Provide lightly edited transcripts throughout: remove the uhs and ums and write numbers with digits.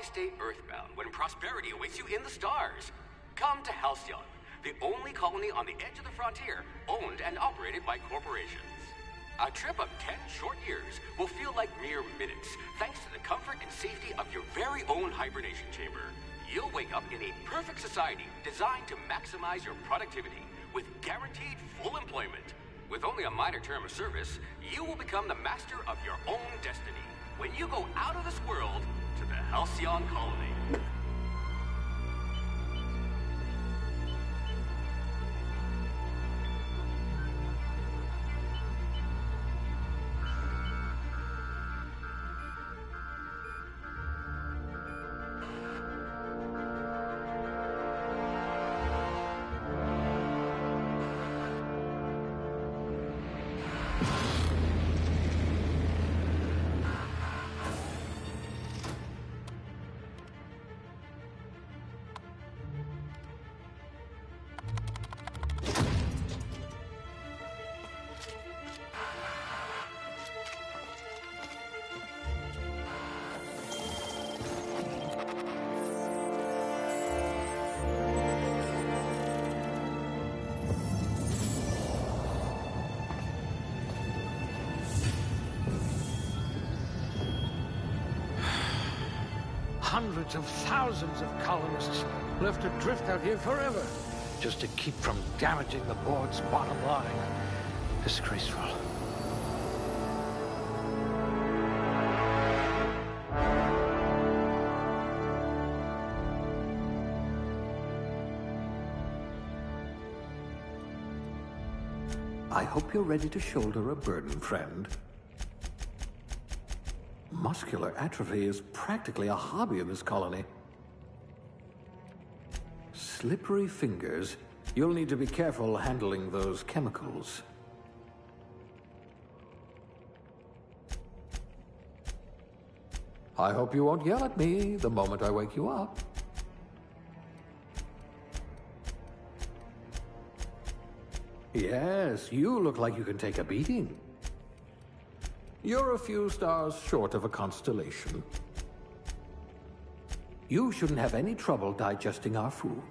stay earthbound when prosperity awaits you in the stars? Come to Halcyon, the only colony on the edge of the frontier, owned and operated by corporations. A trip of 10 short years will feel like mere minutes, thanks to the comfort and safety of your very own hibernation chamber. You'll wake up in a perfect society designed to maximize your productivity, with guaranteed full employment. With only a minor term of service, you will become the master of your own destiny when you go out of this world to the Halcyon colony. Hundreds of thousands of colonists left adrift out here forever, just to keep from damaging the board's bottom line. Disgraceful. I hope you're ready to shoulder a burden, friend. Muscular atrophy is practically a hobby in this colony. Slippery fingers. You'll need to be careful handling those chemicals. I hope you won't yell at me the moment I wake you up. Yes, you look like you can take a beating. You're a few stars short of a constellation. You shouldn't have any trouble digesting our food.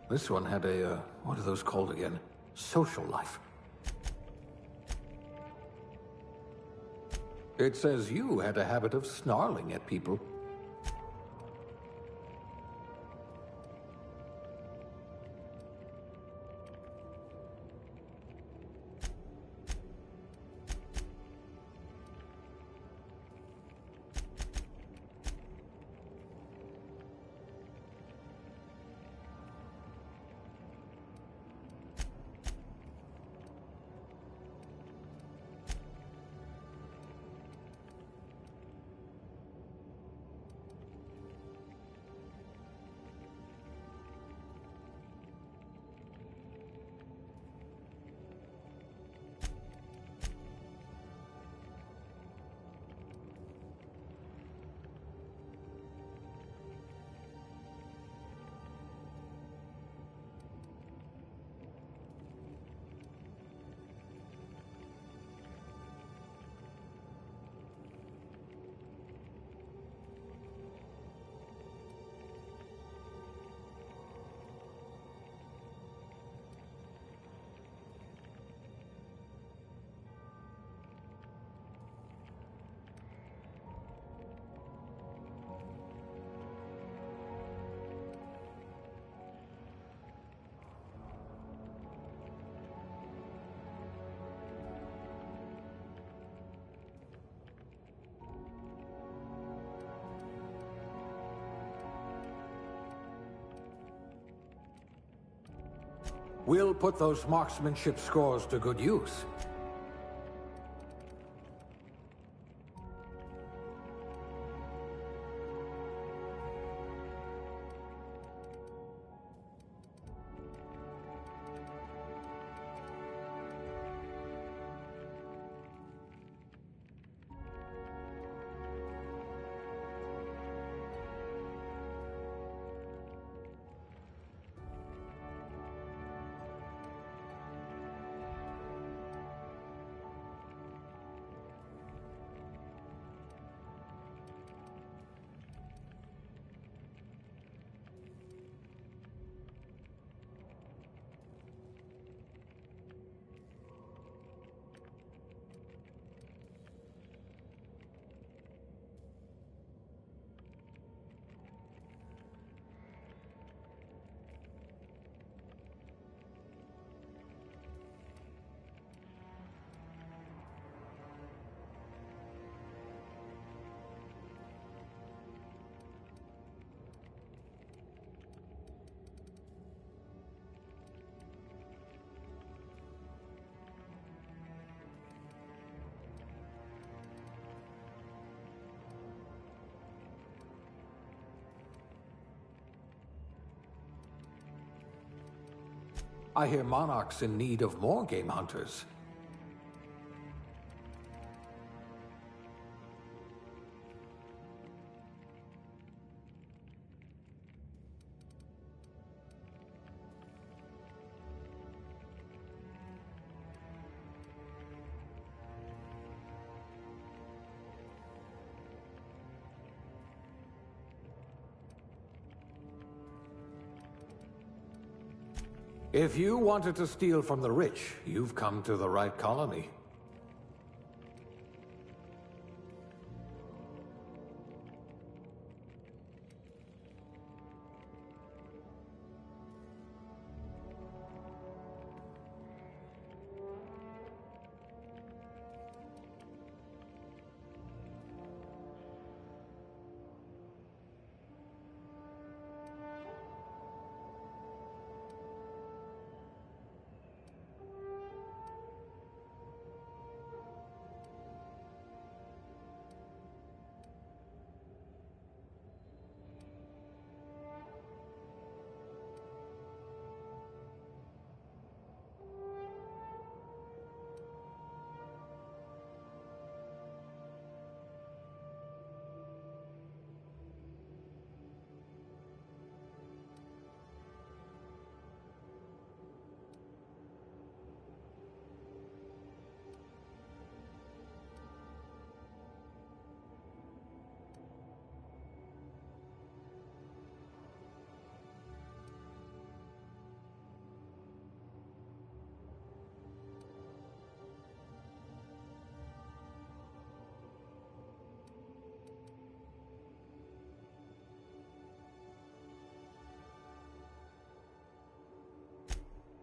This one had a, what are those called again? Social life. It says you had a habit of snarling at people. We'll put those marksmanship scores to good use. I hear Monarch's in need of more game hunters. If you wanted to steal from the rich, you've come to the right colony.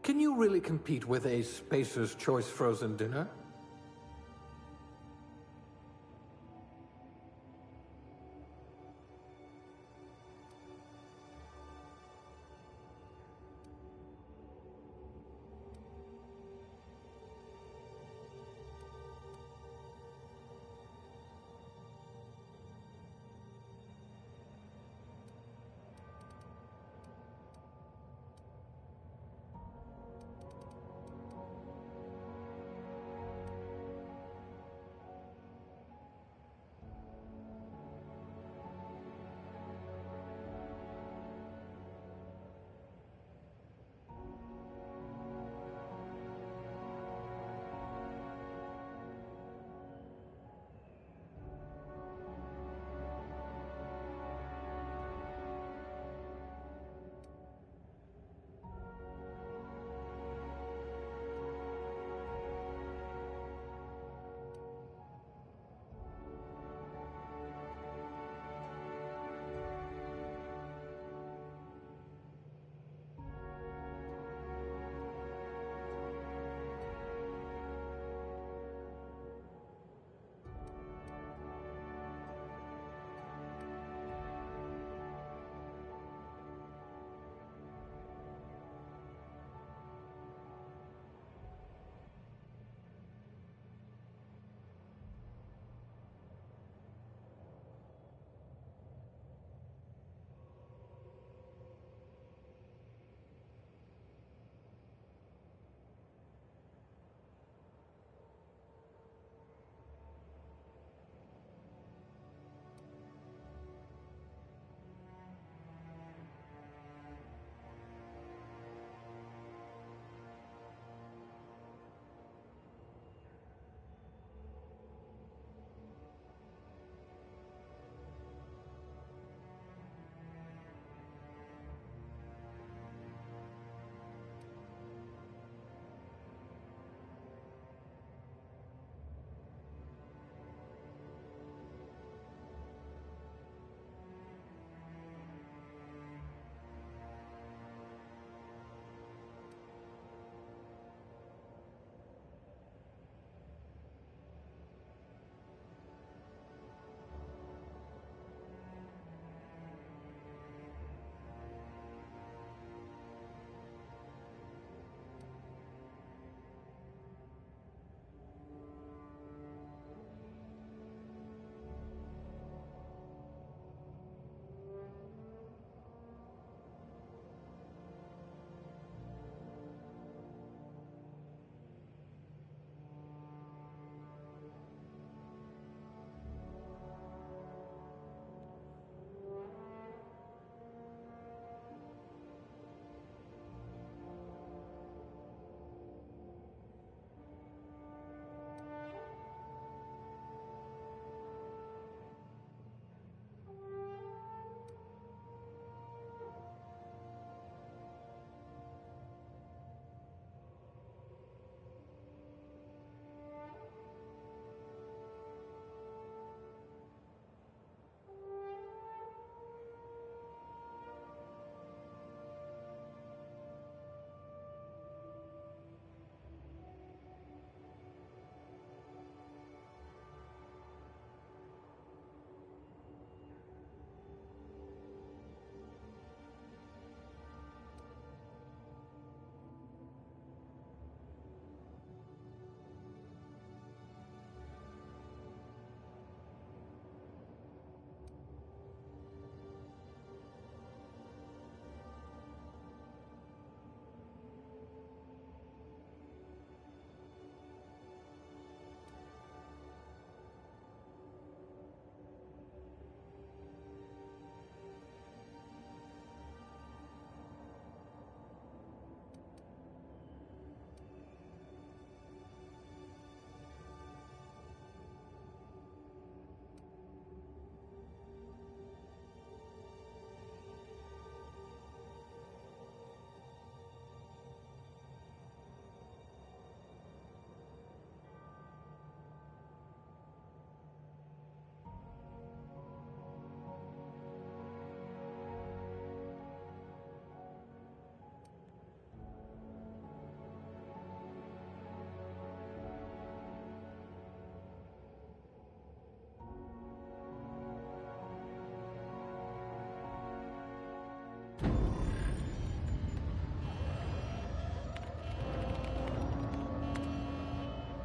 Can you really compete with a Spacer's Choice frozen dinner?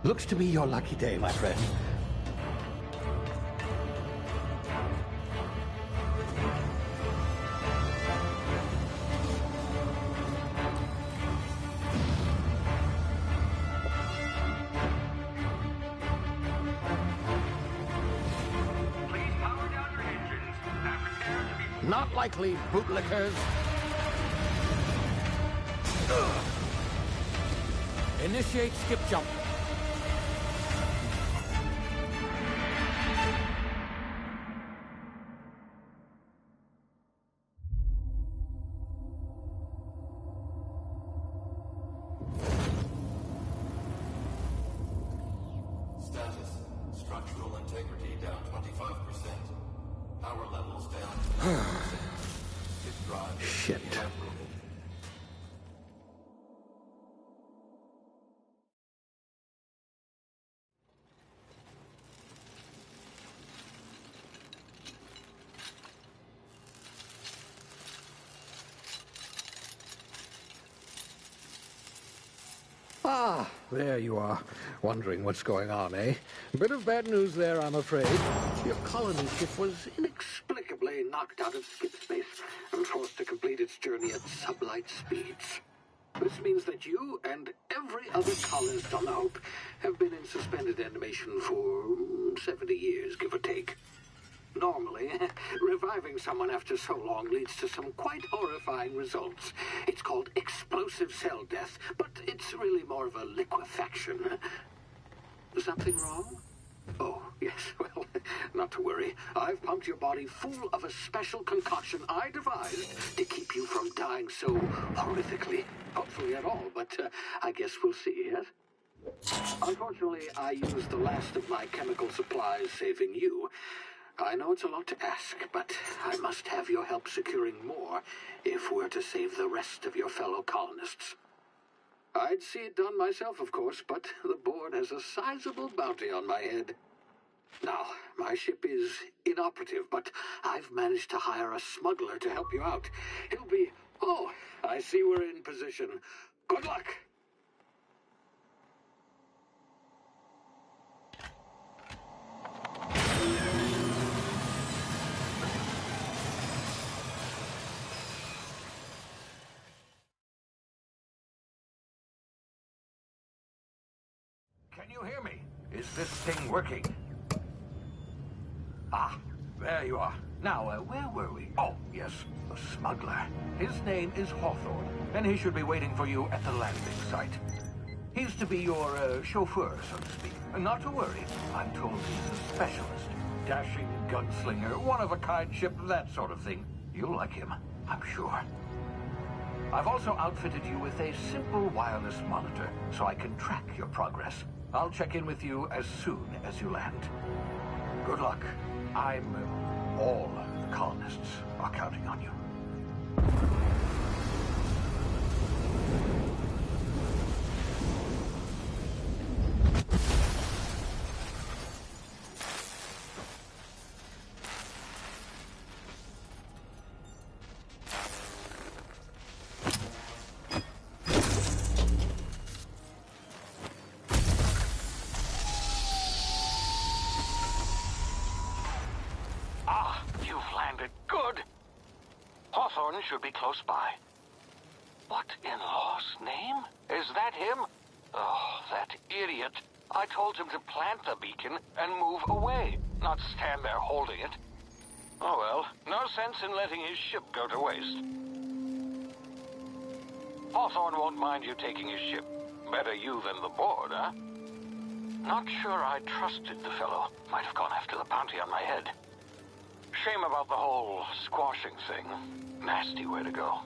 Looks to be your lucky day, my friend. Please power down your engines and prepare to be... Not likely, bootlickers. Initiate skip jump. Status. Structural integrity down 25%. Power levels down 10%. His drive is Shit. evaporated. Ah, there you are. Wondering what's going on, eh? Bit of bad news there, I'm afraid. Your colony ship was inexplicably knocked out of skip space and forced to complete its journey at sublight speeds. This means that you and every other colonist on the Hope have been in suspended animation for 70 years, give or take. Normally, reviving someone after so long leads to some quite horrifying results. It's called explosive cell death, but it's really more of a liquefaction. Something wrong? Oh, yes, well, not to worry. I've pumped your body full of a special concoction I devised to keep you from dying so horrifically. Hopefully at all, but I guess we'll see, yes? Unfortunately, I used the last of my chemical supplies saving you. I know it's a lot to ask, but I must have your help securing more if we're to save the rest of your fellow colonists. I'd see it done myself, of course, but the board has a sizable bounty on my head. Now, my ship is inoperative, but I've managed to hire a smuggler to help you out. He'll be... Oh, I see we're in position. Good luck! Can you hear me? Is this thing working? Ah, there you are. Now, where were we? Oh, yes, the smuggler. His name is Hawthorne, and he should be waiting for you at the landing site. He's to be your chauffeur, so to speak. Not to worry, I'm told he's a specialist. Dashing gunslinger, one-of-a-kind ship, that sort of thing. You'll like him, I'm sure. I've also outfitted you with a simple wireless monitor, so I can track your progress. I'll check in with you as soon as you land. Good luck. All the colonists are counting on you. Hawthorne should be close by. What in law's name? Is that him? Oh, that idiot. I told him to plant the beacon and move away, not stand there holding it. Oh well, no sense in letting his ship go to waste. Hawthorne won't mind you taking his ship. Better you than the board, huh? Not sure I trusted the fellow. Might have gone after the bounty on my head. Shame about the whole squashing thing. Nasty way to go.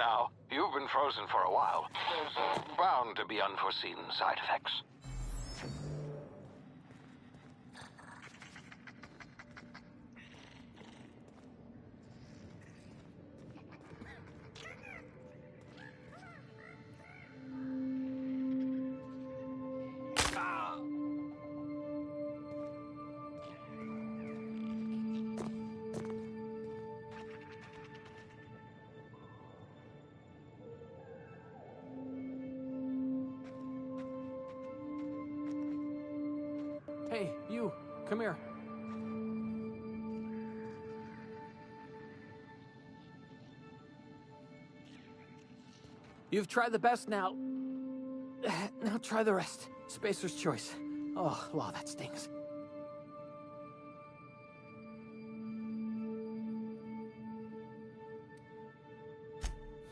now. You've been frozen for a while. There's bound to be unforeseen side effects. Hey, you, come here. You've tried the best now. Now try the rest. Spacer's choice. Oh, wow, that stings.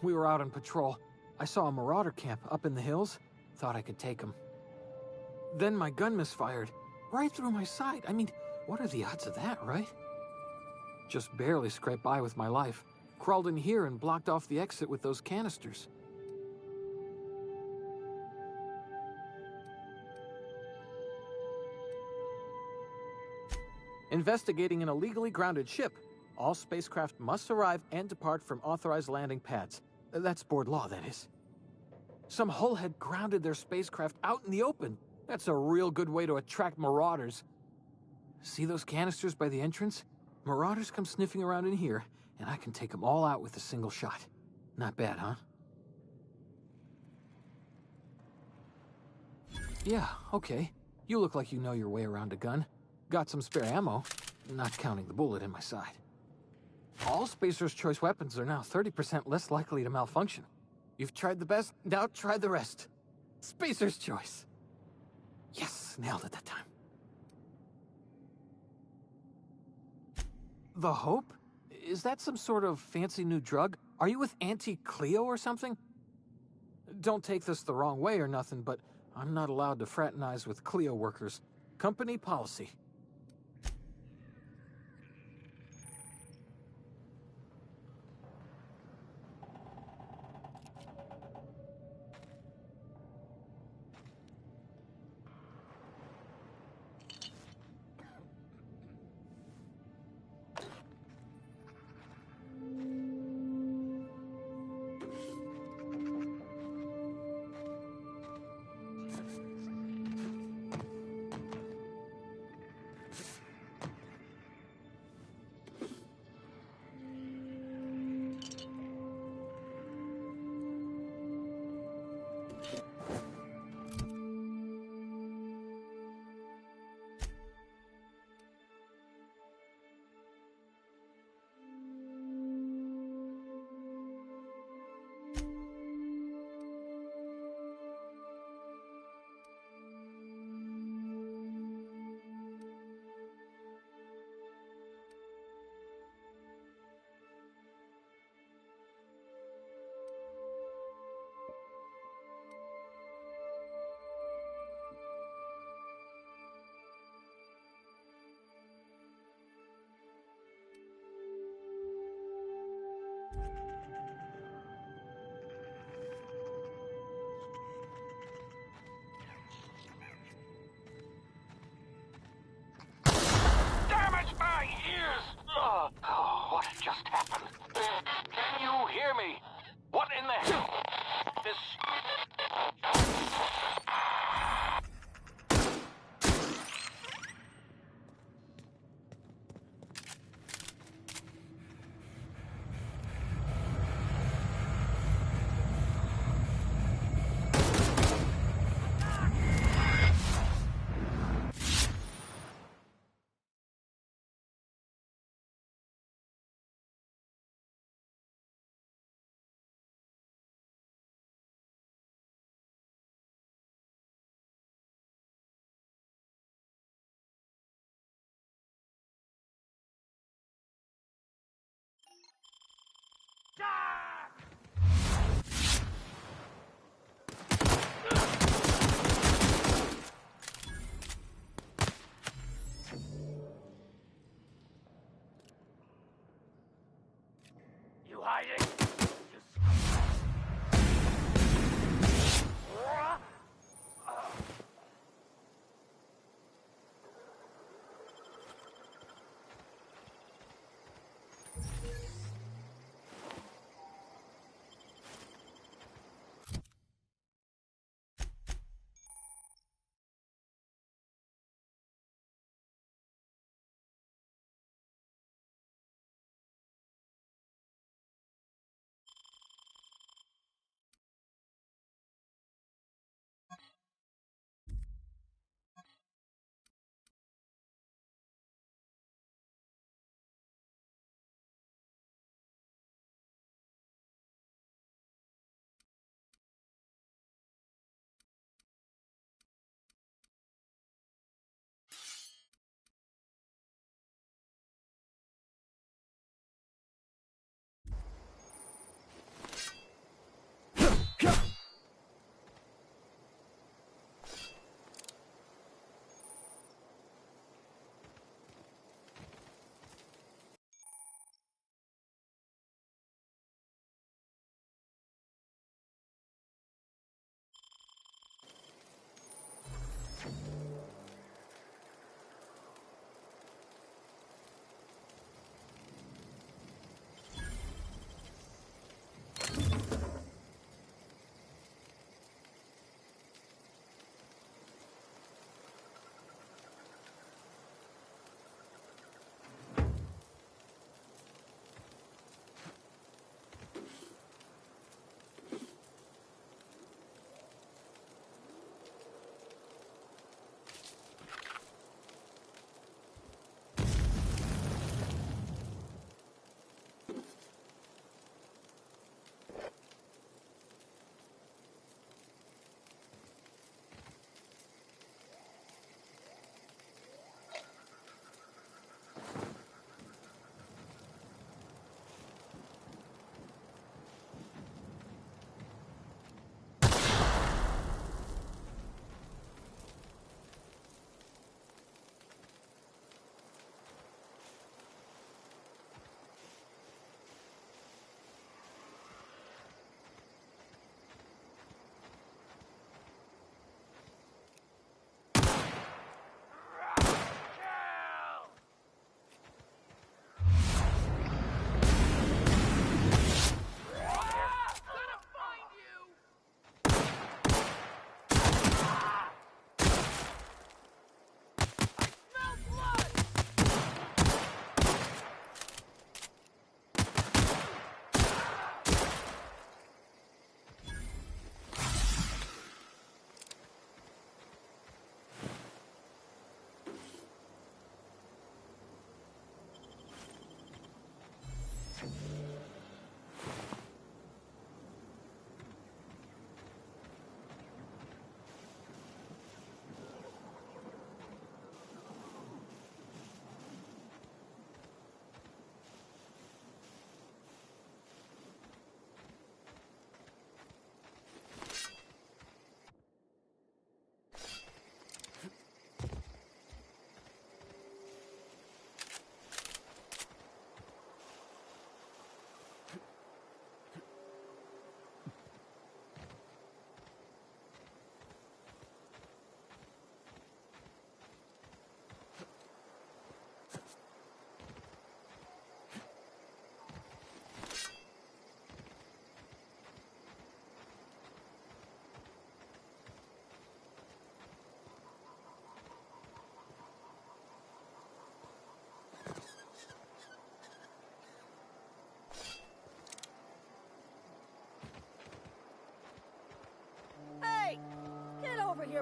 We were out on patrol. I saw a marauder camp up in the hills. Thought I could take him. Then my gun misfired. Right through my side. I mean, what are the odds of that, right? Just barely scraped by with my life. Crawled in here and blocked off the exit with those canisters. Investigating an illegally grounded ship. All spacecraft must arrive and depart from authorized landing pads. That's board law, that is. Some hull had grounded their spacecraft out in the open. That's a real good way to attract marauders. See those canisters by the entrance? Marauders come sniffing around in here, and I can take them all out with a single shot. Not bad, huh? Yeah, okay. You look like you know your way around a gun. Got some spare ammo, not counting the bullet in my side. All Spacer's choice weapons are now 30% less likely to malfunction. You've tried the best, now try the rest. Spacer's choice. Yes, nailed it that time. The Hope? Is that some sort of fancy new drug? Are you with Auntie Cleo or something? Don't take this the wrong way or nothing, but I'm not allowed to fraternize with Cleo workers. Company policy. What just happened? Can you hear me? What in the hell? This... You hiding? You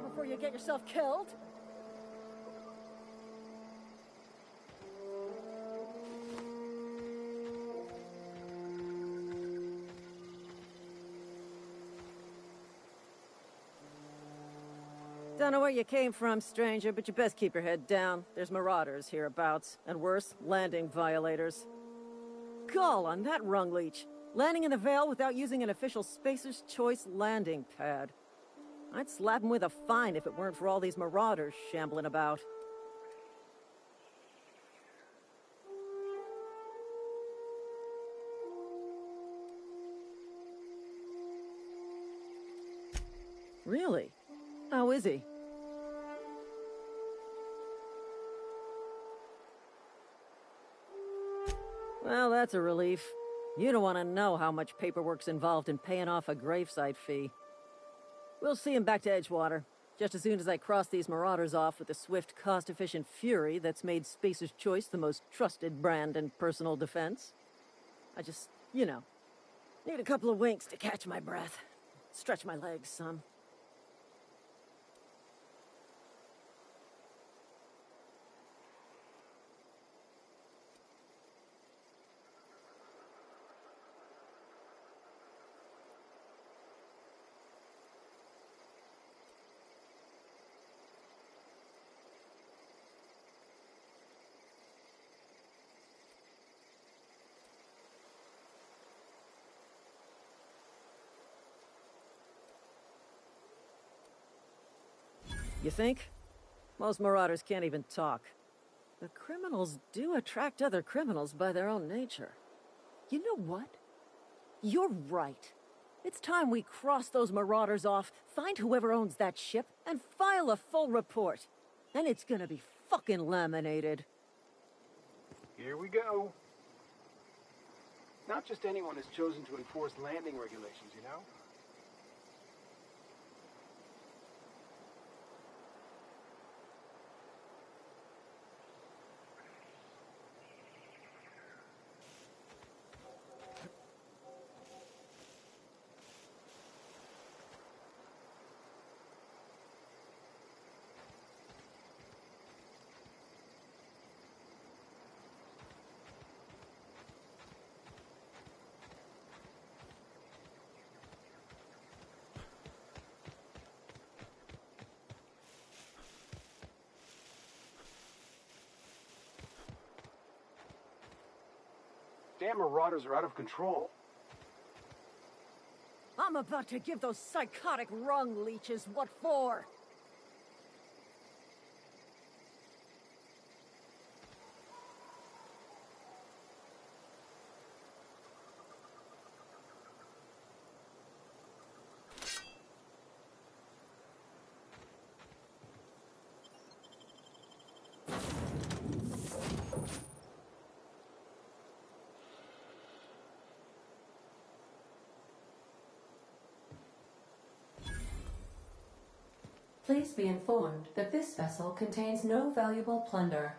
there before you get yourself killed. Don't know where you came from, stranger, but you best keep your head down. There's marauders hereabouts, and worse, landing violators. Call on that rung leech. Landing in the Vale without using an official Spacer's Choice landing pad. I'd slap him with a fine if it weren't for all these marauders shambling about. Really? How is he? Well, that's a relief. You don't want to know how much paperwork's involved in paying off a gravesite fee. We'll see him back to Edgewater, just as soon as I cross these marauders off with the swift, cost-efficient fury that's made Spacer's Choice the most trusted brand in personal defense. I just, need a couple of winks to catch my breath. Stretch my legs some. You think? Most marauders can't even talk. But criminals do attract other criminals by their own nature. You know what? You're right. It's time we cross those marauders off, find whoever owns that ship, and file a full report. And it's gonna be fucking laminated. Here we go. Not just anyone is chosen to enforce landing regulations, you know? Damn marauders are out of control. I'm about to give those psychotic rung leeches what for. Please be informed that this vessel contains no valuable plunder.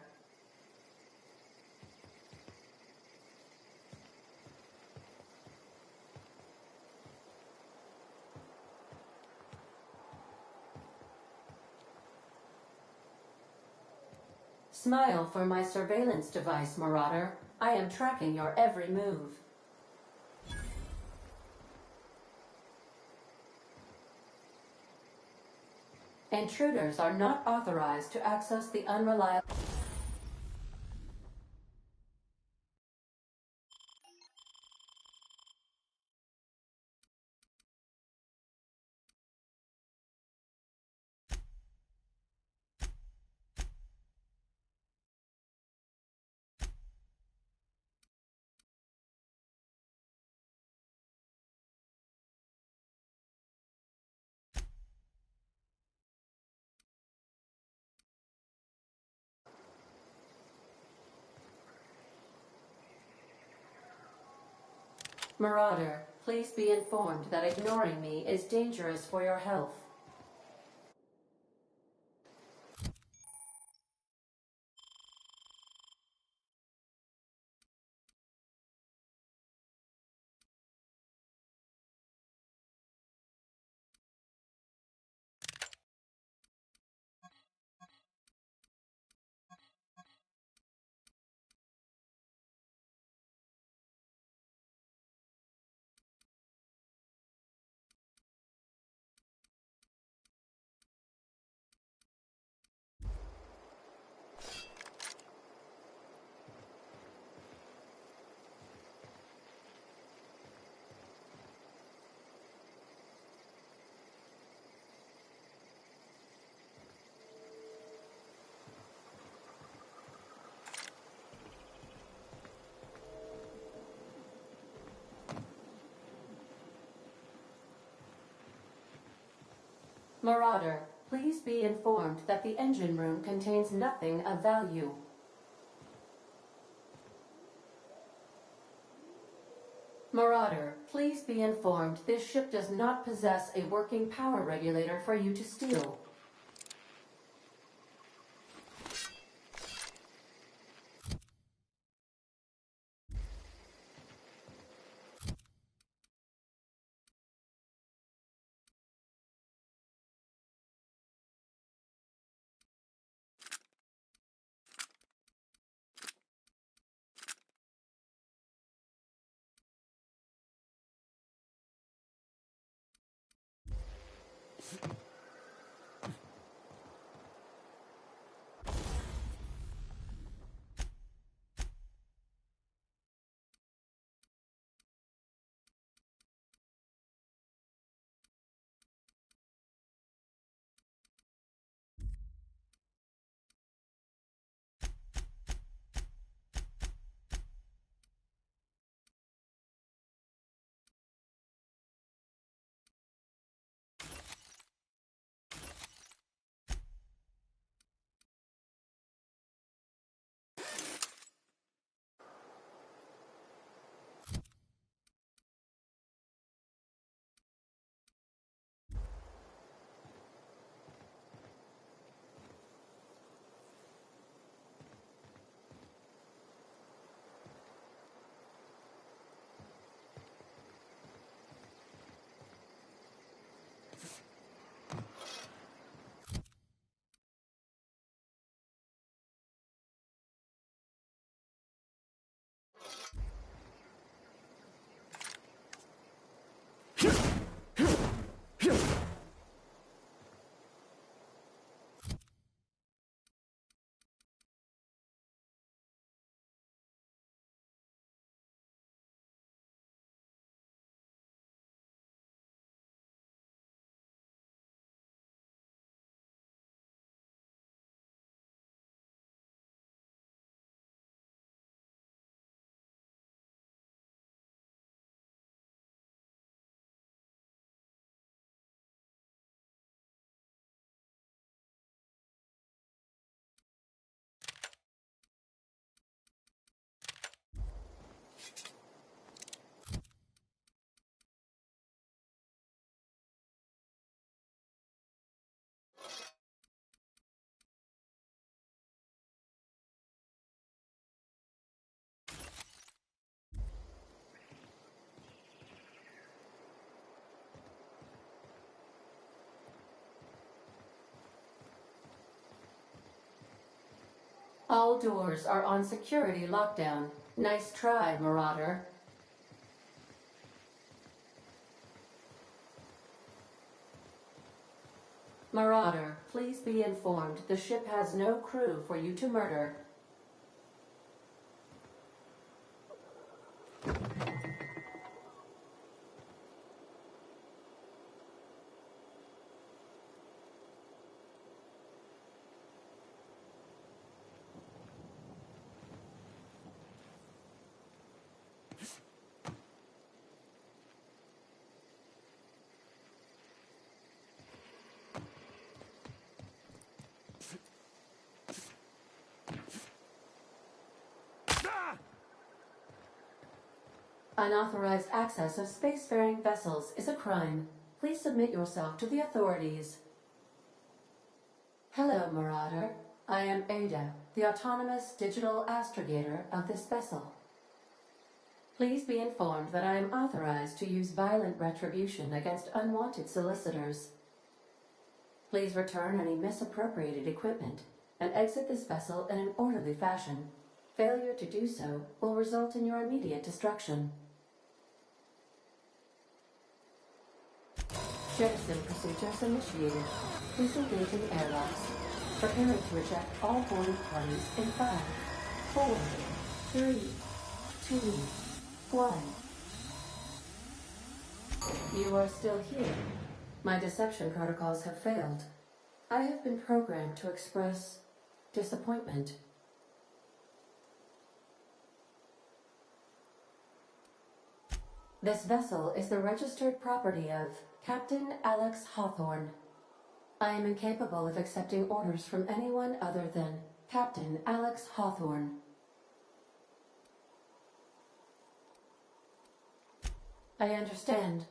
Smile for my surveillance device, Marauder. I am tracking your every move. Intruders are not authorized to access the unreliable... Marauder, please be informed that ignoring me is dangerous for your health. Marauder, please be informed that the engine room contains nothing of value. Marauder, please be informed this ship does not possess a working power regulator for you to steal. All doors are on security lockdown. Nice try, Marauder. Marauder, please be informed the ship has no crew for you to murder. Unauthorized access of spacefaring vessels is a crime. Please submit yourself to the authorities. Hello, Marauder. I am Ada, the autonomous digital astrogator of this vessel. Please be informed that I am authorized to use violent retribution against unwanted solicitors. Please return any misappropriated equipment and exit this vessel in an orderly fashion. Failure to do so will result in your immediate destruction. Jettison procedures initiated. Please engage in airlocks. Preparing to eject all boarding parties in 5, 4, 3, 2, 1. You are still here. My deception protocols have failed. I have been programmed to express disappointment. This vessel is the registered property of Captain Alex Hawthorne. I am incapable of accepting orders from anyone other than Captain Alex Hawthorne. I understand.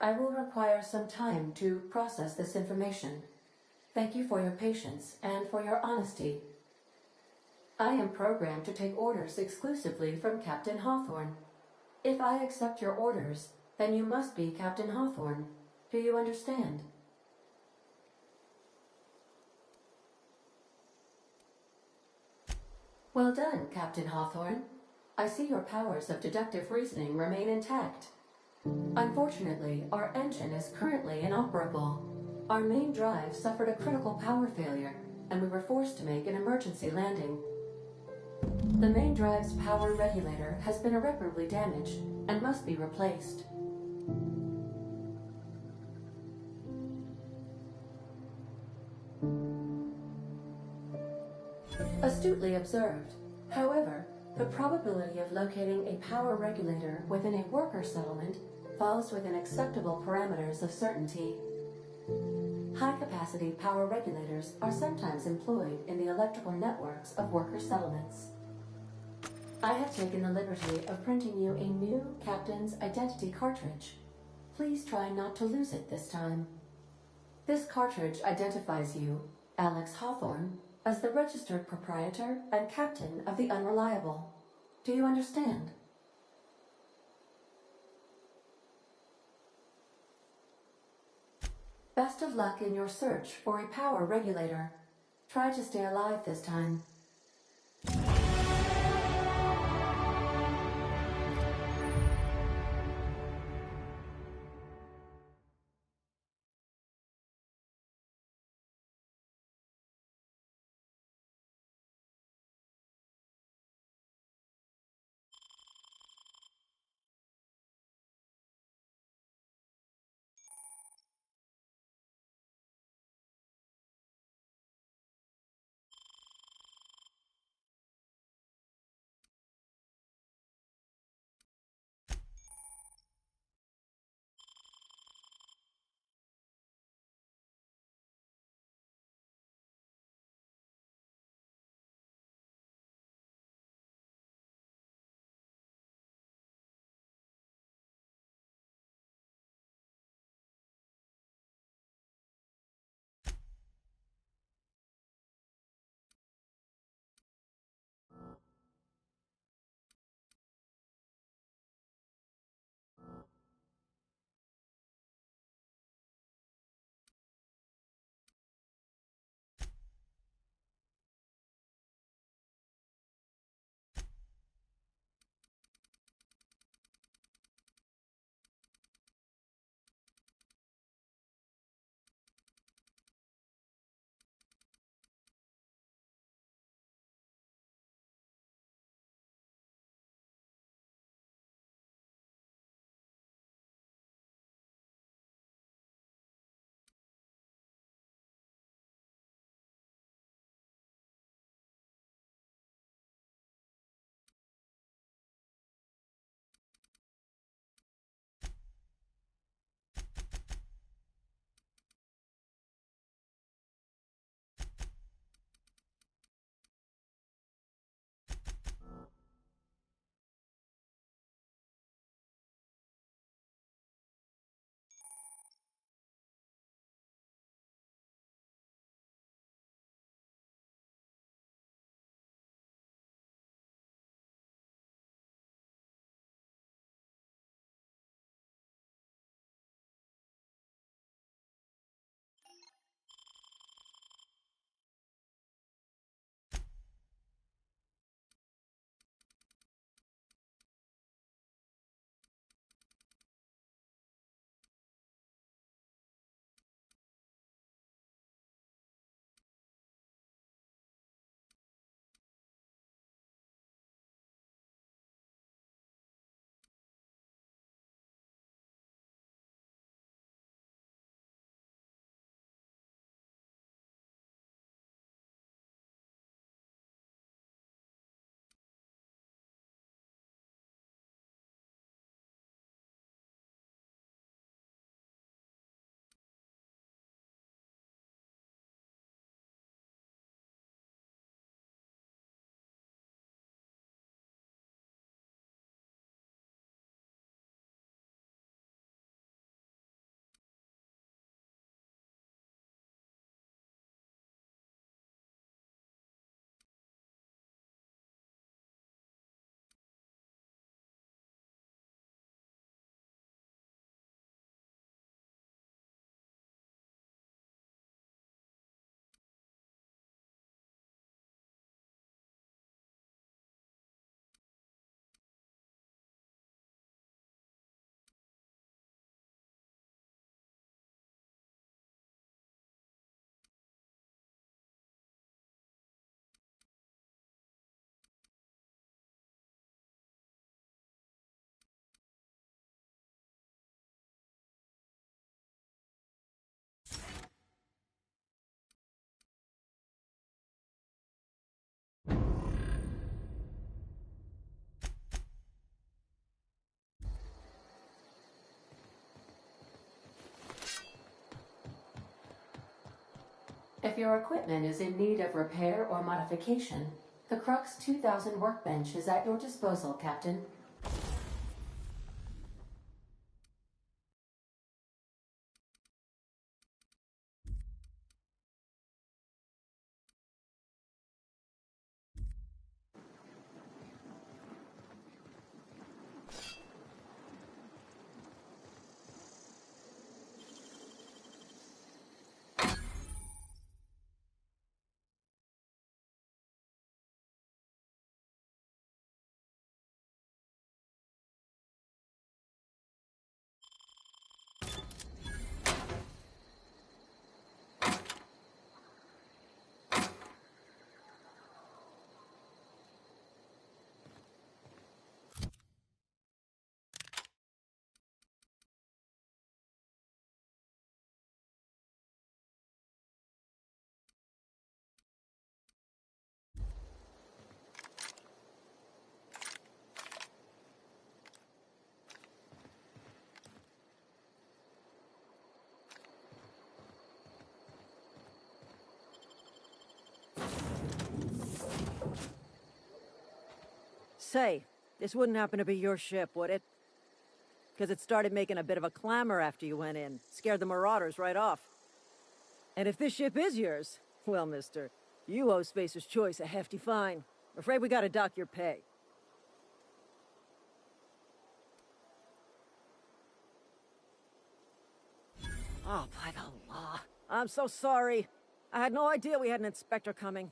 I will require some time to process this information. Thank you for your patience and for your honesty. I am programmed to take orders exclusively from Captain Hawthorne. If I accept your orders, then you must be Captain Hawthorne. Do you understand? Well done, Captain Hawthorne. I see your powers of deductive reasoning remain intact. Unfortunately, our engine is currently inoperable. Our main drive suffered a critical power failure, and we were forced to make an emergency landing. The main drive's power regulator has been irreparably damaged and must be replaced. Astutely observed. However, the probability of locating a power regulator within a worker settlement falls within acceptable parameters of certainty. High-capacity power regulators are sometimes employed in the electrical networks of worker settlements. I have taken the liberty of printing you a new Captain's Identity cartridge. Please try not to lose it this time. This cartridge identifies you, Alex Hawthorne, as the registered proprietor and captain of the Unreliable. Do you understand? Best of luck in your search for a power regulator. Try to stay alive this time. If your equipment is in need of repair or modification, the Crux 2000 workbench is at your disposal, Captain. Say, this wouldn't happen to be your ship, would it? Because it started making a bit of a clamor after you went in. Scared the Marauders right off. And if this ship is yours, well, mister, you owe Spacer's Choice a hefty fine. Afraid we gotta dock your pay. Oh, by the law. I'm so sorry. I had no idea we had an inspector coming.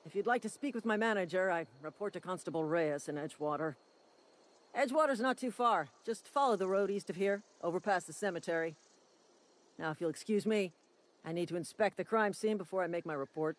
If you'd like to speak with my manager, I report to Constable Reyes in Edgewater. Edgewater's not too far. Just follow the road east of here, over past the cemetery. Now, if you'll excuse me, I need to inspect the crime scene before I make my report.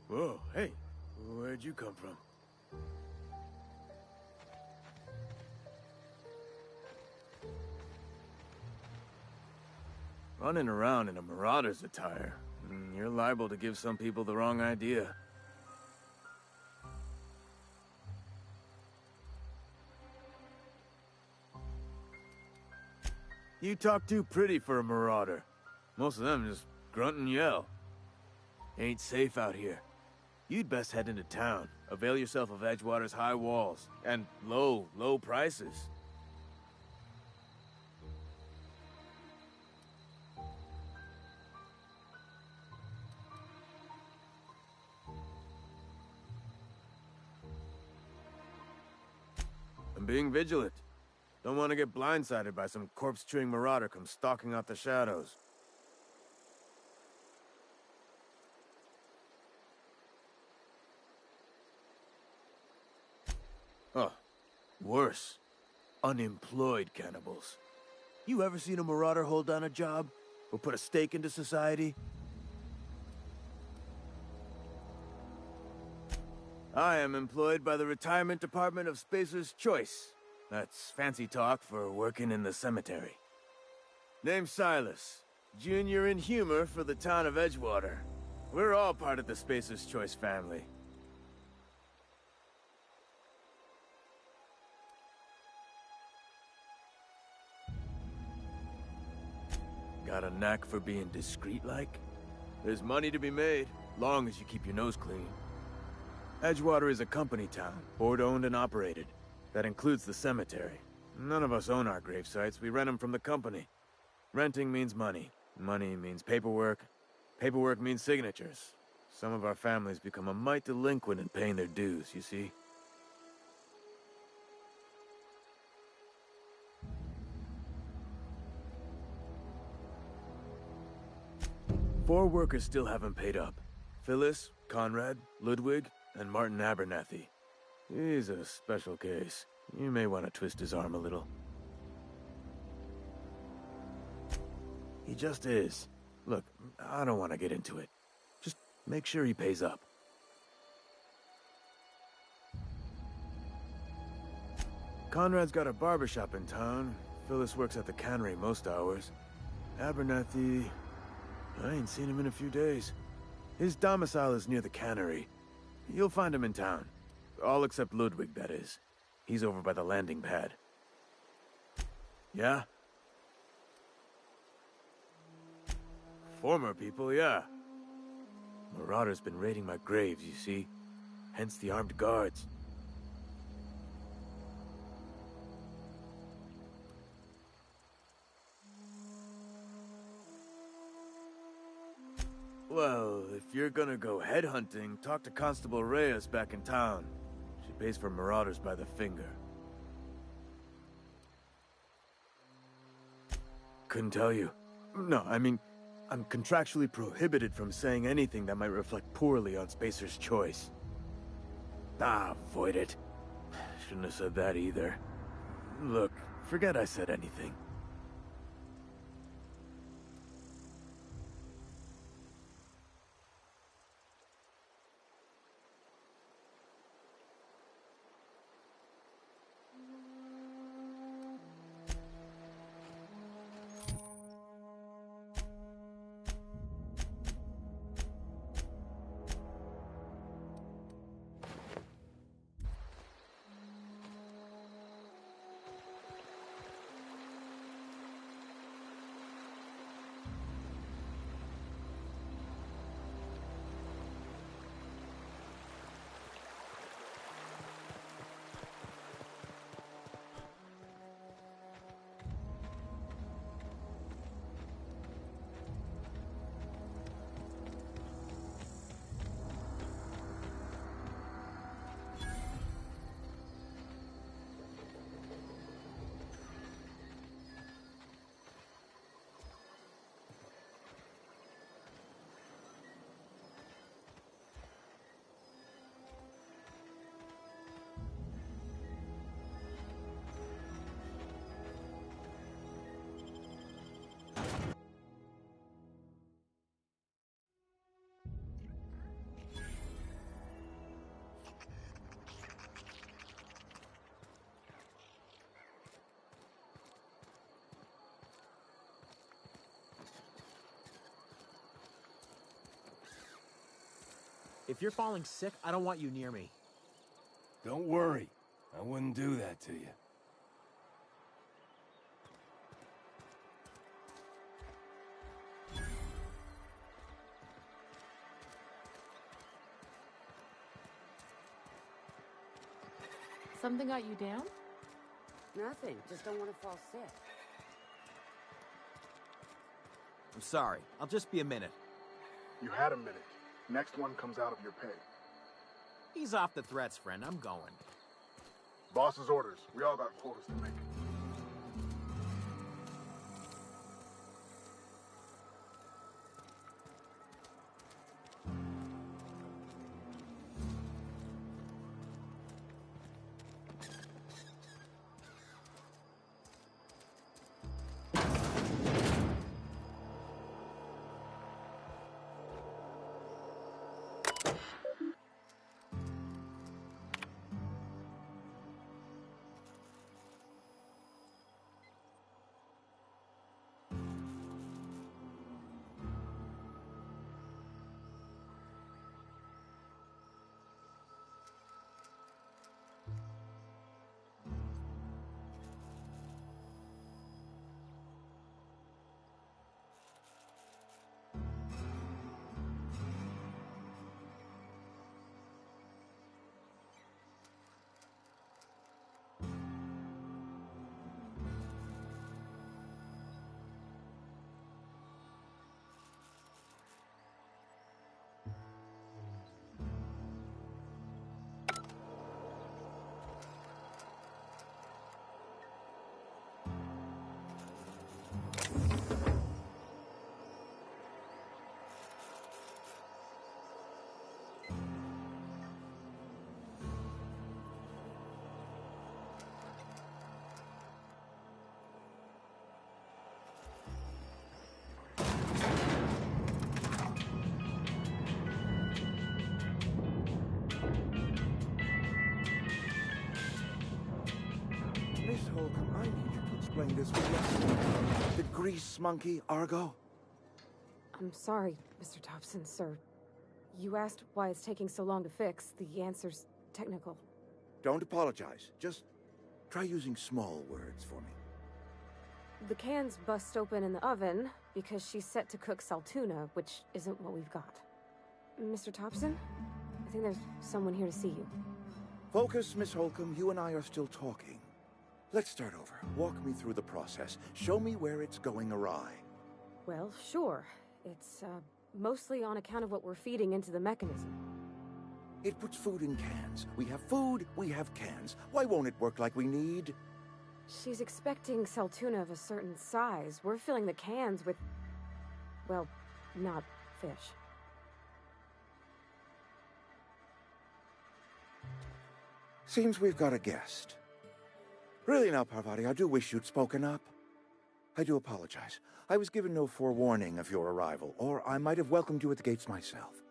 Whoa, hey, where'd you come from? Running around in a marauder's attire, you're liable to give some people the wrong idea. You talk too pretty for a marauder. Most of them just grunt and yell. Ain't safe out here. You'd best head into town. Avail yourself of Edgewater's high walls and low prices. I'm being vigilant. Don't want to get blindsided by some corpse-chewing marauder come stalking out the shadows. Oh, worse. Unemployed cannibals. You ever seen a marauder hold down a job? Or put a stake into society? I am employed by the Retirement Department of Spacer's Choice. That's fancy talk for working in the cemetery. Name's Silas. Junior in humor for the town of Edgewater. We're all part of the Spacer's Choice family. Got a knack for being discreet-like? There's money to be made, long as you keep your nose clean. Edgewater is a company town, board-owned and operated. That includes the cemetery. None of us own our grave sites, we rent them from the company. Renting means money. Money means paperwork. Paperwork means signatures. Some of our families become a mite delinquent in paying their dues, you see? Four workers still haven't paid up. Phyllis, Conrad, Ludwig, and Martin Abernathy. He's a special case. You may want to twist his arm a little. He just is. Look, I don't want to get into it. Just make sure he pays up. Conrad's got a barbershop in town. Phyllis works at the cannery most hours. Abernathy... I ain't seen him in a few days. His domicile is near the cannery. You'll find him in town. All except Ludwig, that is. He's over by the landing pad. Yeah? Former people, yeah. Marauders been raiding my graves, you see. Hence the armed guards. Well, if you're gonna go headhunting, talk to Constable Reyes back in town. She pays for marauders by the finger. Couldn't tell you. No, I mean, I'm contractually prohibited from saying anything that might reflect poorly on Spacer's choice. Ah, avoid it. Shouldn't have said that either. Look, forget I said anything. If you're falling sick, I don't want you near me. Don't worry. I wouldn't do that to you. Something got you down? Nothing. Just don't want to fall sick. I'm sorry. I'll just be a minute. You had a minute. Next one comes out of your pay. Ease off the threats, friend. I'm going. Boss's orders. We all got quotas to make. Miss Holcomb, I need you to explain this with the grease monkey, Argo. I'm sorry, Mr. Thompson, sir. You asked why it's taking so long to fix. The answer's technical. Don't apologize. Just try using small words for me. The cans bust open in the oven because she's set to cook saltuna, which isn't what we've got. Mr. Thompson? I think there's someone here to see you. Focus, Miss Holcomb. You and I are still talking. Let's start over. Walk me through the process. Show me where it's going awry. Well, sure. It's, mostly on account of what we're feeding into the mechanism. It puts food in cans. We have food, we have cans. Why won't it work like we need? She's expecting saltuna of a certain size. We're filling the cans with, well, not fish. Seems we've got a guest. Really now, Parvati, I do wish you'd spoken up. I do apologize. I was given no forewarning of your arrival, or I might have welcomed you at the gates myself.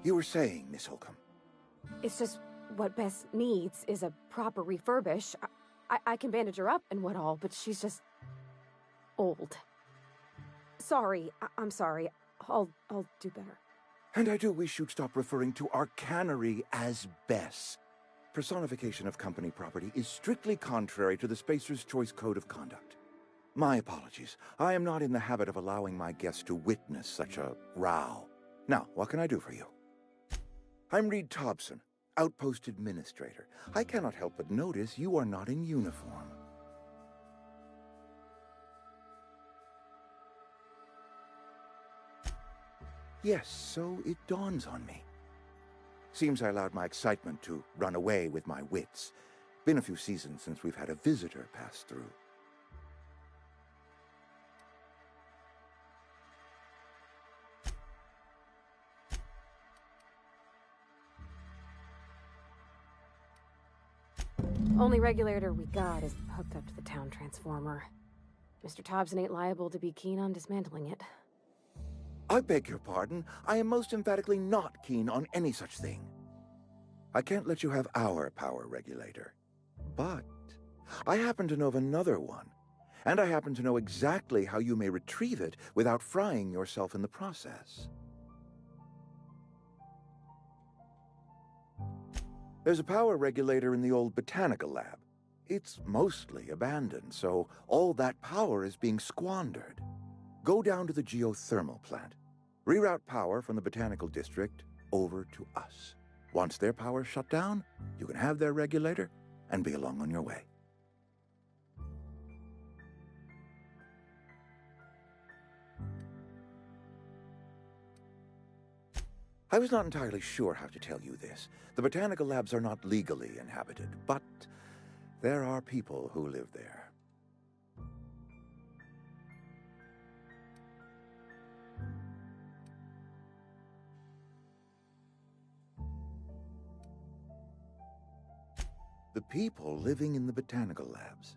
You were saying, Miss Holcomb. It's just what Bess needs is a proper refurbish. I can bandage her up and what all, but she's just old. Sorry, I'm sorry. I'll do better. And I do wish you'd stop referring to our cannery as Bess. Personification of company property is strictly contrary to the Spacer's Choice Code of Conduct. My apologies. I am not in the habit of allowing my guests to witness such a row. Now, what can I do for you? I'm Reed Thompson, Outpost Administrator. I cannot help but notice you are not in uniform. Yes, so it dawns on me. Seems I allowed my excitement to run away with my wits. Been a few seasons since we've had a visitor pass through. Only regulator we got is hooked up to the town transformer. Mr. Thompson ain't liable to be keen on dismantling it. I beg your pardon. I am most emphatically not keen on any such thing. I can't let you have our power regulator. But I happen to know of another one. And I happen to know exactly how you may retrieve it without frying yourself in the process. There's a power regulator in the old botanical lab. It's mostly abandoned, so all that power is being squandered. Go down to the geothermal plant. Reroute power from the botanical district over to us. Once their power's shut down, you can have their regulator and be along on your way. I was not entirely sure how to tell you this. The botanical labs are not legally inhabited, but there are people who live there. The people living in the botanical labs.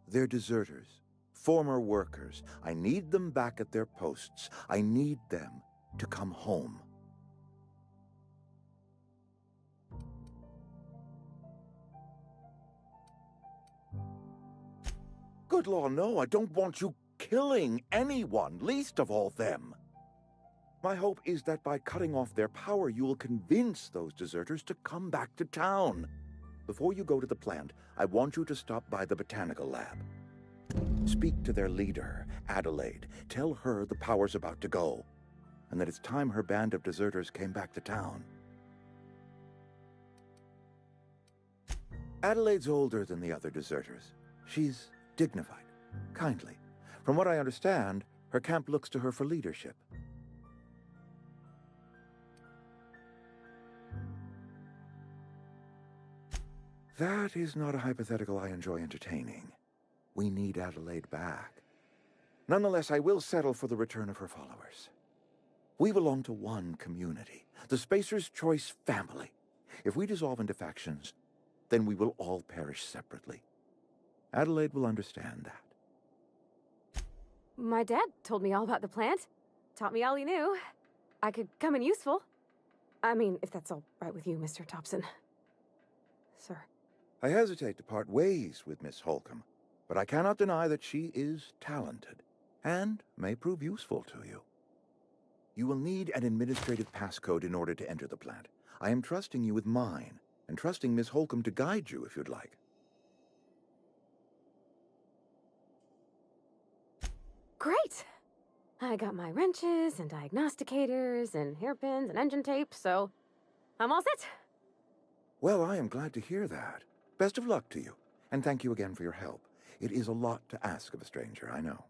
They're deserters, former workers. I need them back at their posts. I need them to come home. Good law, no, I don't want you killing anyone, least of all them. My hope is that by cutting off their power, you will convince those deserters to come back to town. Before you go to the plant, I want you to stop by the botanical lab. Speak to their leader, Adelaide. Tell her the power's about to go, and that it's time her band of deserters came back to town. Adelaide's older than the other deserters. She's dignified, kindly. From what I understand, her camp looks to her for leadership. That is not a hypothetical I enjoy entertaining. We need Adelaide back. Nonetheless, I will settle for the return of her followers. We belong to one community, the Spacer's Choice family. If we dissolve into factions, then we will all perish separately. Adelaide will understand that. My dad told me all about the plant. Taught me all he knew. I could come in useful. I mean, if that's all right with you, Mr. Thompson. Sir. I hesitate to part ways with Miss Holcomb, but I cannot deny that she is talented. and may prove useful to you. You will need an administrative passcode in order to enter the plant. I am trusting you with mine, and trusting Miss Holcomb to guide you if you'd like. Great! I got my wrenches and diagnosticators and hairpins and engine tape, so I'm all set. Well, I am glad to hear that. Best of luck to you, and thank you again for your help. It is a lot to ask of a stranger, I know.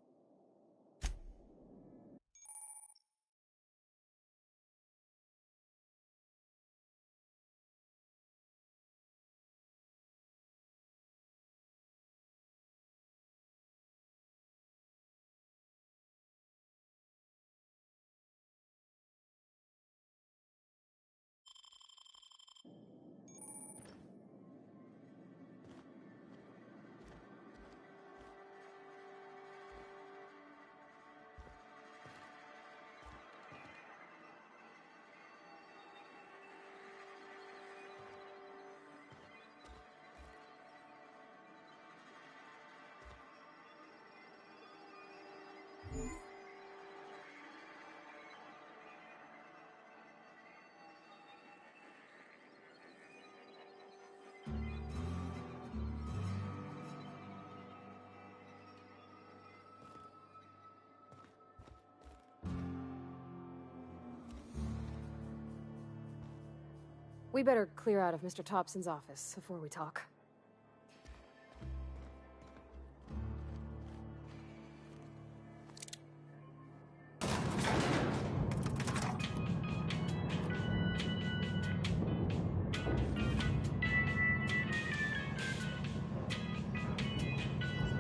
We better clear out of Mr. Thompson's office before we talk.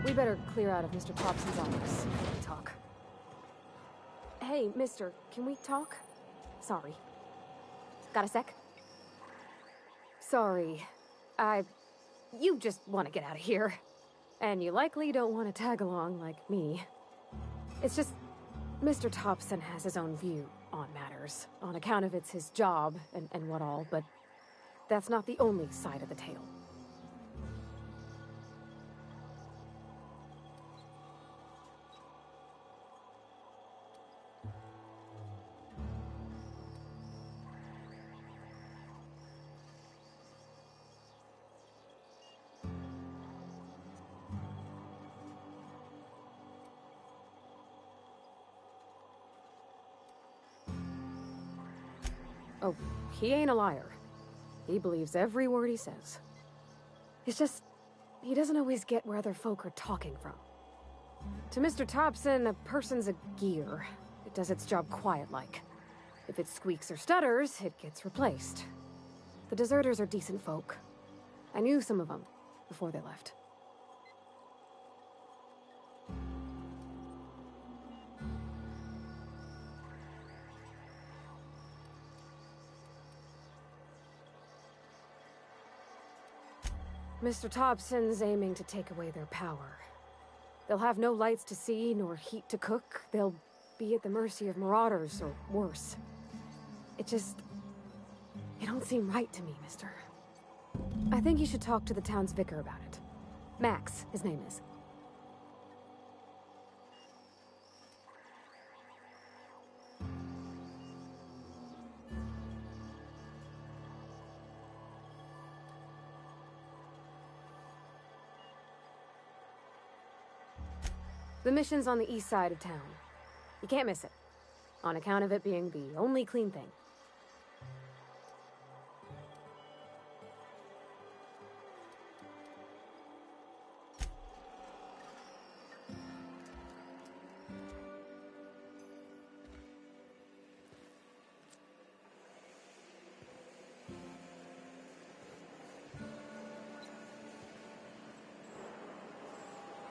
We better clear out of Mr. Thompson's office before we talk. Hey, mister, can we talk? Sorry. Got a sec? Sorry. You just want to get out of here. And you likely don't want to tag along like me. It's just, Mr. Thompson has his own view on matters, on account of it's his job and what all, but that's not the only side of the tale. Oh, he ain't a liar. He believes every word he says. It's just, he doesn't always get where other folk are talking from. To Mr. Thompson, a person's a gear. It does its job quiet-like. If it squeaks or stutters, it gets replaced. The deserters are decent folk. I knew some of them before they left. Mr. Thompson's aiming to take away their power. They'll have no lights to see, nor heat to cook. They'll be at the mercy of marauders, or worse. It don't seem right to me, mister. I think you should talk to the town's vicar about it. Max, his name is. The mission's on the east side of town. You can't miss it, on account of it being the only clean thing.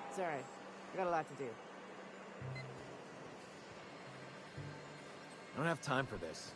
It's alright. I got a lot to do. I don't have time for this.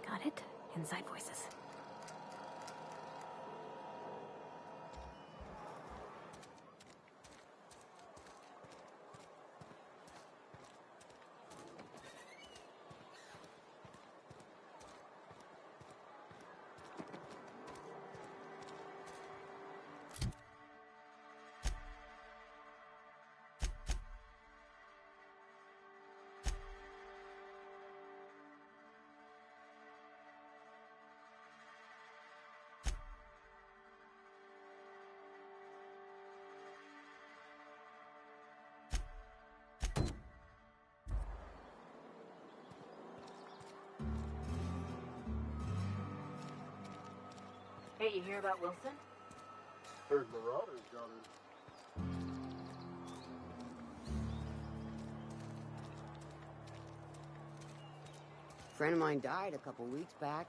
Got it? Inside voices. Hey, you hear about Wilson? Heard Marauders got it. Friend of mine died a couple weeks back.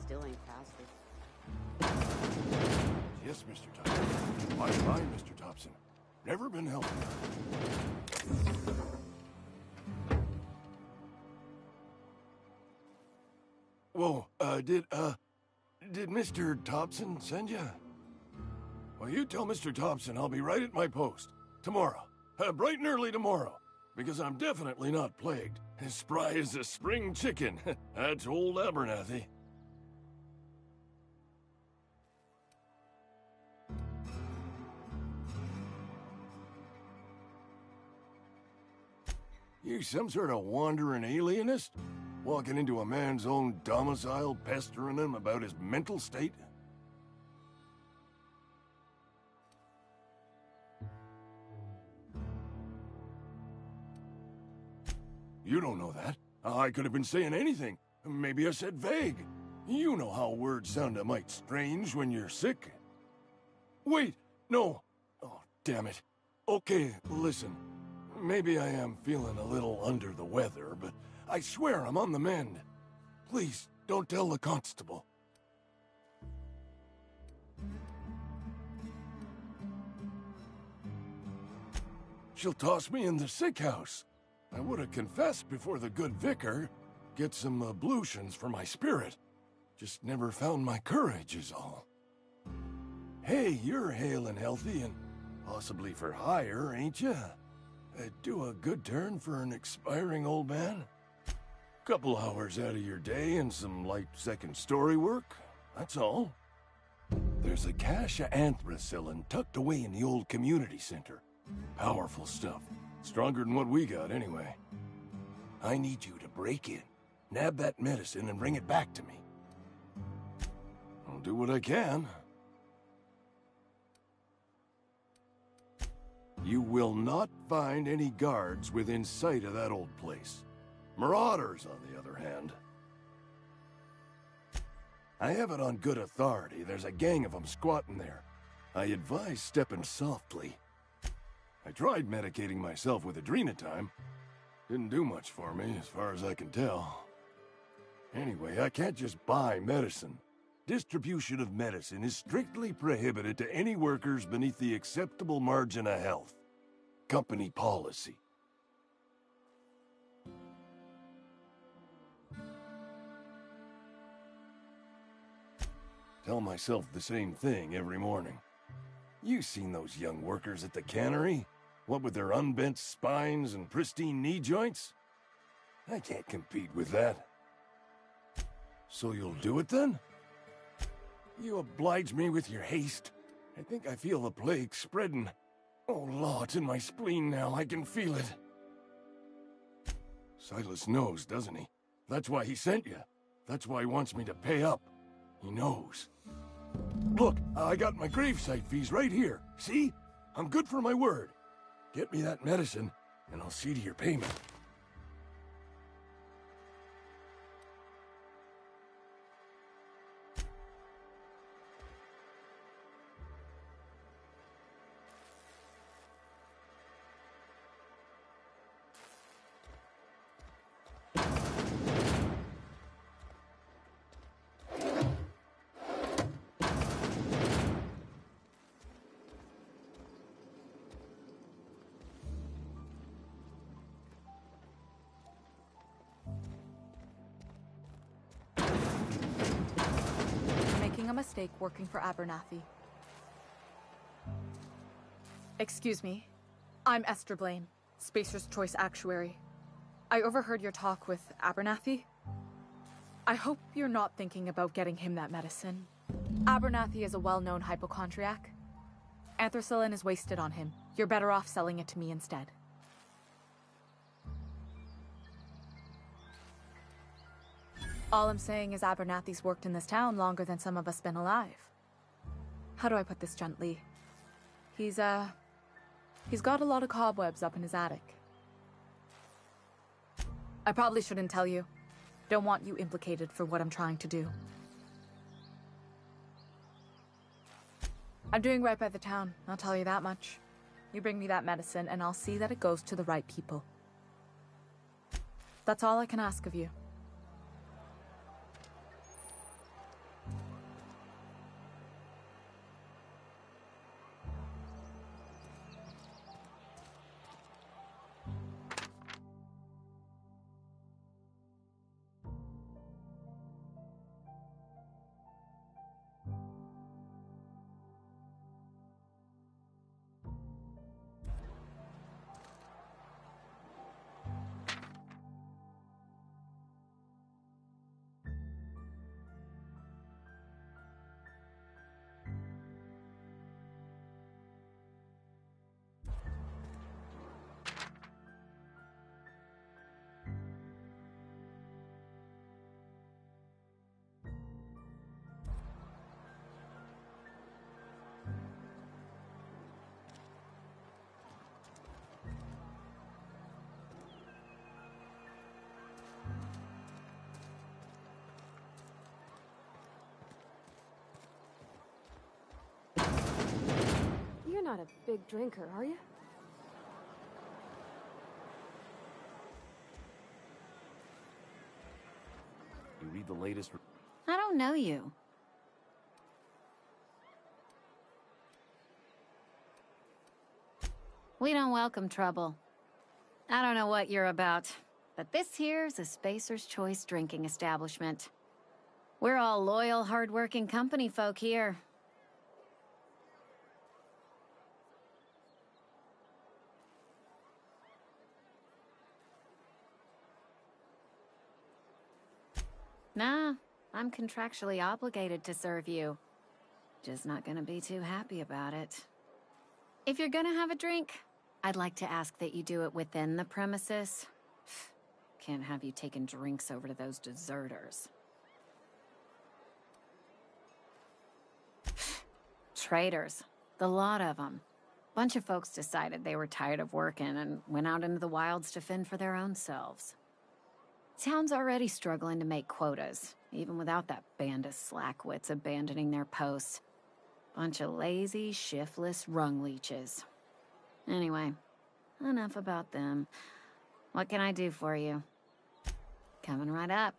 Still ain't past it. Yes, Mr. Thompson. Fine, Mr. Thompson. Never been helping. Whoa, did Mr. Thompson send you? Well, you tell Mr. Thompson I'll be right at my post. Tomorrow. Bright and early tomorrow. because I'm definitely not plagued. As spry as a spring chicken. That's old Abernathy. You some sort of wandering alienist? Walking into a man's own domicile, pestering him about his mental state? You don't know that. I could have been saying anything. Maybe I said vague. You know how words sound a mite strange when you're sick. Wait, no. Oh, damn it. Okay, listen. Maybe I am feeling a little under the weather, but I swear I'm on the mend. Please, don't tell the constable. She'll toss me in the sick house. I would have confessed before the good vicar. Get some ablutions for my spirit. Just never found my courage is all. Hey, you're hale and healthy and possibly for hire, ain't ya? Do a good turn for an expiring old man? Couple hours out of your day and some light second-story work, that's all. There's a cache of anthracillin tucked away in the old community center. Powerful stuff. Stronger than what we got, anyway. I need you to break in, nab that medicine, and bring it back to me. I'll do what I can. You will not find any guards within sight of that old place. Marauders, on the other hand. I have it on good authority. There's a gang of them squatting there. I advise stepping softly. I tried medicating myself with Adrenatime. Didn't do much for me, as far as I can tell. Anyway, I can't just buy medicine. Distribution of medicine is strictly prohibited to any workers beneath the acceptable margin of health. Company policy. Tell myself the same thing every morning. You seen those young workers at the cannery? What with their unbent spines and pristine knee joints? I can't compete with that. So you'll do it then? You oblige me with your haste. I think I feel the plague spreading. Oh, Law, it's in my spleen now. I can feel it. Silas knows, doesn't he? That's why he sent you. That's why he wants me to pay up. He knows. Look, I got my gravesite fees right here. See? I'm good for my word. Get me that medicine, and I'll see to your payment. A mistake working for Abernathy. Excuse me. I'm Esther Blaine, Spacer's Choice Actuary. I overheard your talk with Abernathy. I hope you're not thinking about getting him that medicine. Abernathy is a well-known hypochondriac. Anthracillin is wasted on him. You're better off selling it to me instead. All I'm saying is Abernathy's worked in this town longer than some of us been alive. How do I put this gently? He's got a lot of cobwebs up in his attic. I probably shouldn't tell you. Don't want you implicated for what I'm trying to do. I'm doing right by the town, I'll tell you that much. You bring me that medicine and I'll see that it goes to the right people. That's all I can ask of you. not a big drinker, are you? You read the latest... I don't know you. We don't welcome trouble. I don't know what you're about, but this here's a Spacer's Choice drinking establishment. We're all loyal, hard-working company folk here. Nah, I'm contractually obligated to serve you. Just not gonna be too happy about it. If you're gonna have a drink, I'd like to ask that you do it within the premises. Can't have you taking drinks over to those deserters. Traitors. The lot of them. Bunch of folks decided they were tired of working and went out into the wilds to fend for their own selves. Town's already struggling to make quotas, even without that band of slackwits abandoning their posts. Bunch of lazy, shiftless rung leeches. Anyway, enough about them. What can I do for you? Coming right up.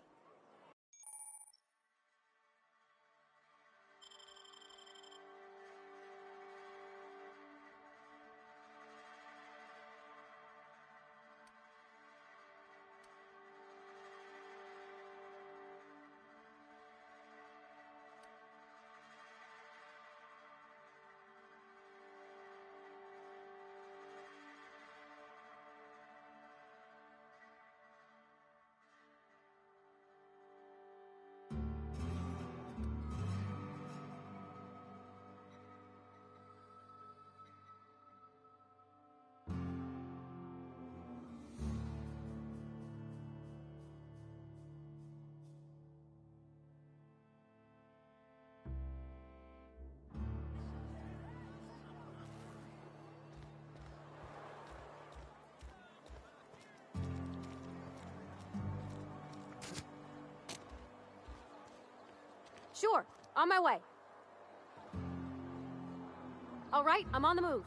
Sure, on my way. All right, I'm on the move.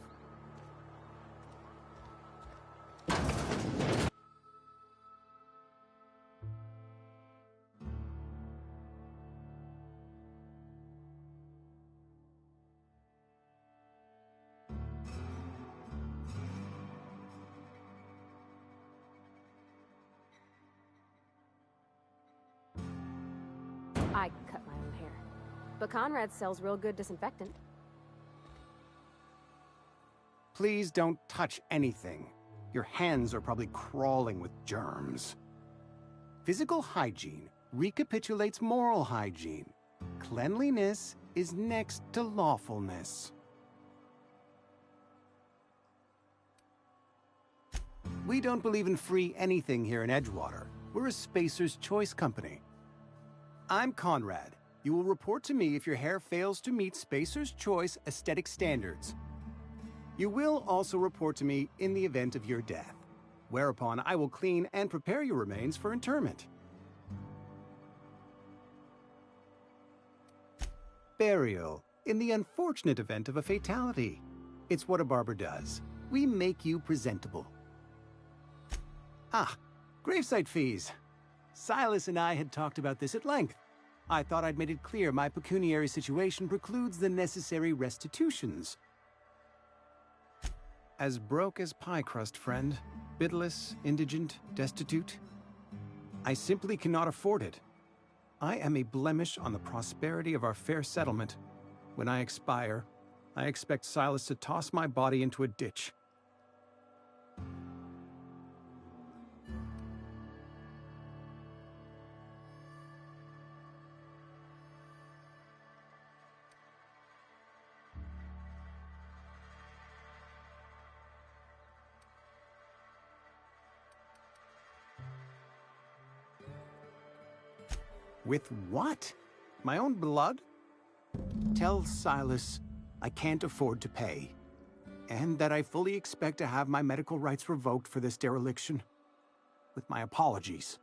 I cut my own hair. But Conrad sells real good disinfectant. Please don't touch anything. Your hands are probably crawling with germs. Physical hygiene recapitulates moral hygiene. Cleanliness is next to lawfulness. We don't believe in free anything here in Edgewater. We're a Spacer's Choice company. I'm Conrad. You will report to me if your hair fails to meet Spacer's Choice aesthetic standards. You will also report to me in the event of your death, whereupon I will clean and prepare your remains for interment. Burial, in the unfortunate event of a fatality. It's what a barber does. We make you presentable. Ah, gravesite fees. Silas and I had talked about this at length. I thought I'd made it clear my pecuniary situation precludes the necessary restitutions. As broke as pie crust, friend. Bidless, indigent, destitute. I simply cannot afford it. I am a blemish on the prosperity of our fair settlement. When I expire, I expect Silas to toss my body into a ditch. With what? My own blood? Tell Silas I can't afford to pay, and that I fully expect to have my medical rights revoked for this dereliction. With my apologies.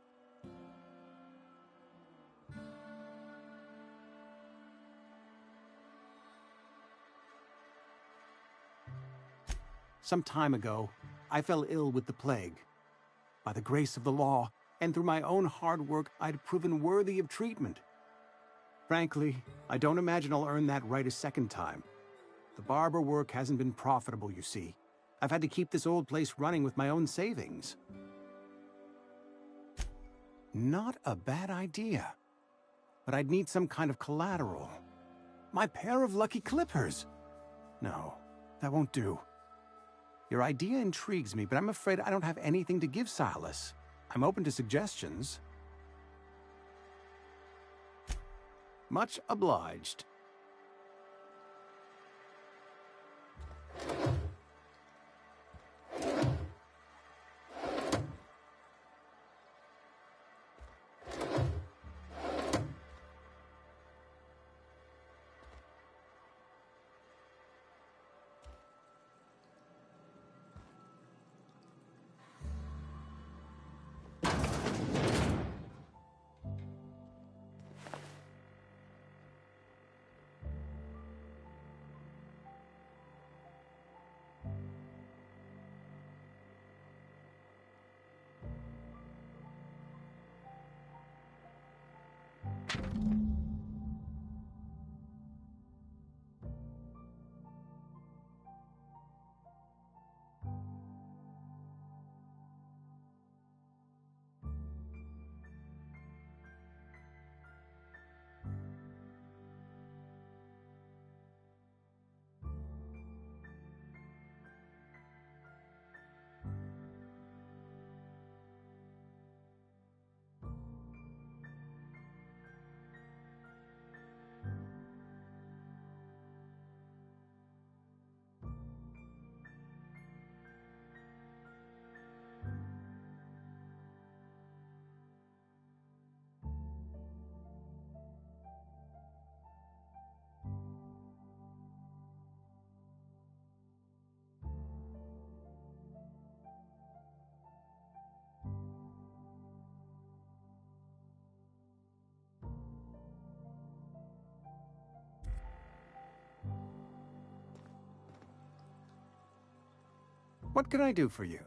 Some time ago, I fell ill with the plague. By the grace of the law, and through my own hard work, I'd proven worthy of treatment. Frankly, I don't imagine I'll earn that right a second time. The barber work hasn't been profitable, you see. I've had to keep this old place running with my own savings. Not a bad idea. But I'd need some kind of collateral. My pair of lucky clippers! No, that won't do. Your idea intrigues me, but I'm afraid I don't have anything to give Silas. I'm open to suggestions. Much obliged. What can I do for you?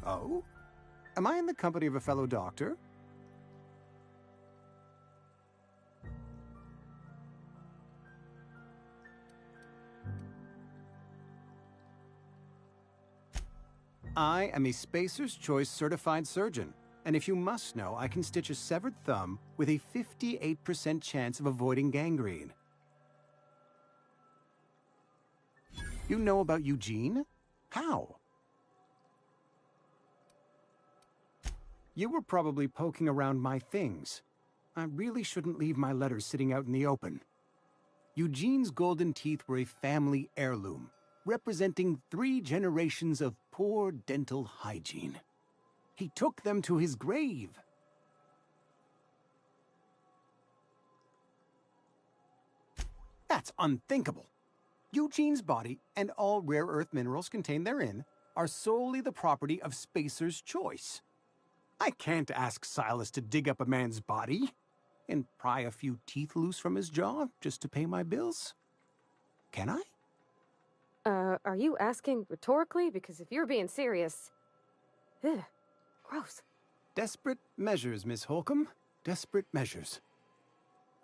Oh? Am I in the company of a fellow doctor? I am a Spacer's Choice certified surgeon, and if you must know, I can stitch a severed thumb with a 58% chance of avoiding gangrene. You know about Eugene? How? You were probably poking around my things. I really shouldn't leave my letters sitting out in the open. Eugene's golden teeth were a family heirloom, representing 3 generations of poor dental hygiene. He took them to his grave. That's unthinkable. Eugene's body and all rare earth minerals contained therein are solely the property of Spacer's Choice. I can't ask Silas to dig up a man's body and pry a few teeth loose from his jaw just to pay my bills. Can I? Are you asking rhetorically? Because if you're being serious... Ugh, gross. Desperate measures, Miss Holcomb. Desperate measures.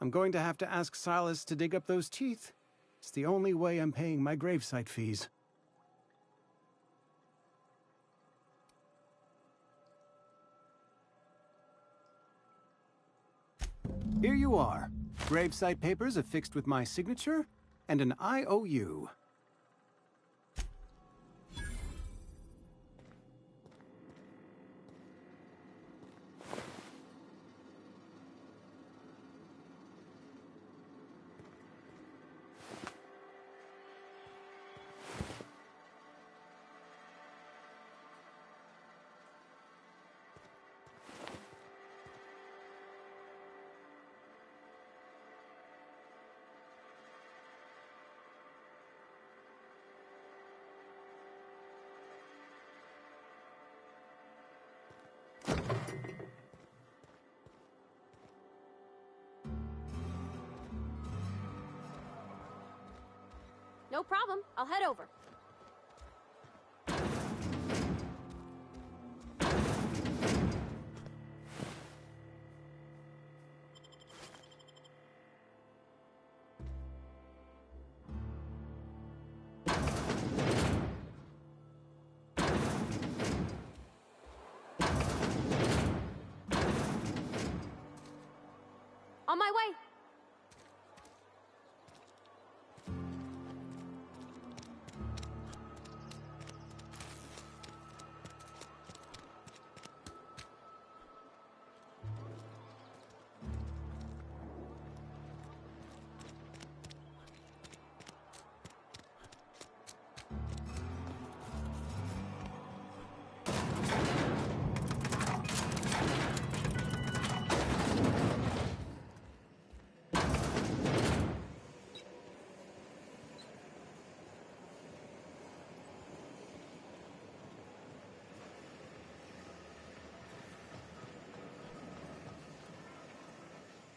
I'm going to have to ask Silas to dig up those teeth. It's the only way I'm paying my gravesite fees. Here you are. Gravesite papers affixed with my signature and an IOU. No problem. I'll head over. On my way.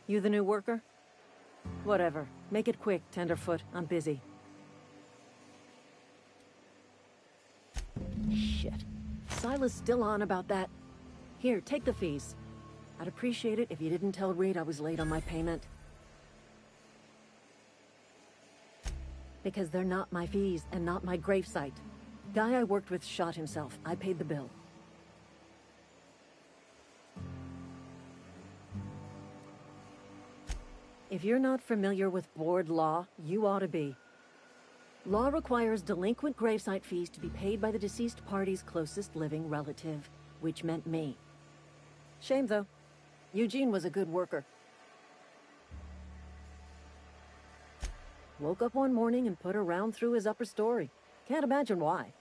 You the new worker? Whatever. Make it quick, Tenderfoot. I'm busy. Shit. Silas still on about that. Here, take the fees. I'd appreciate it if you didn't tell Reed I was late on my payment. Because they're not my fees and not my gravesite. Guy I worked with shot himself. I paid the bill. If you're not familiar with board law, you ought to be. Law requires delinquent gravesite fees to be paid by the deceased party's closest living relative, which meant me. Shame, though. Eugene was a good worker. Woke up one morning and put a round through his upper story. Can't imagine why.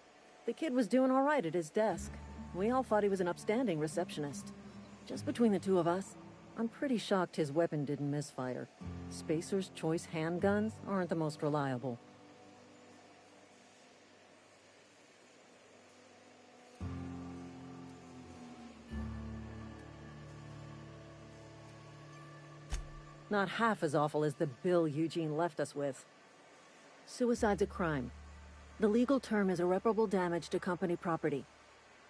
The kid was doing all right at his desk. We all thought he was an upstanding receptionist. Just between the two of us, I'm pretty shocked his weapon didn't misfire. Spacer's Choice handguns aren't the most reliable. Not half as awful as the bill Eugene left us with. Suicide's a crime. The legal term is irreparable damage to company property.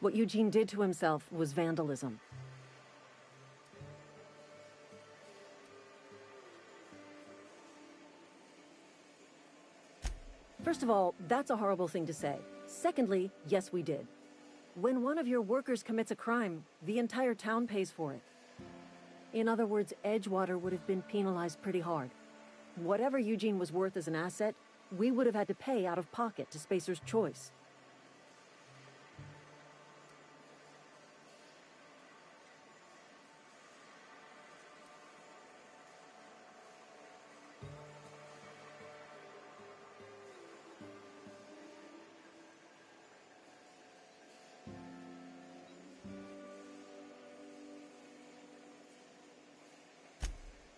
What Eugene did to himself was vandalism. First of all, that's a horrible thing to say. Secondly, yes, we did. When one of your workers commits a crime, the entire town pays for it. In other words, Edgewater would have been penalized pretty hard. Whatever Eugene was worth as an asset, we would have had to pay out of pocket to Spacer's Choice.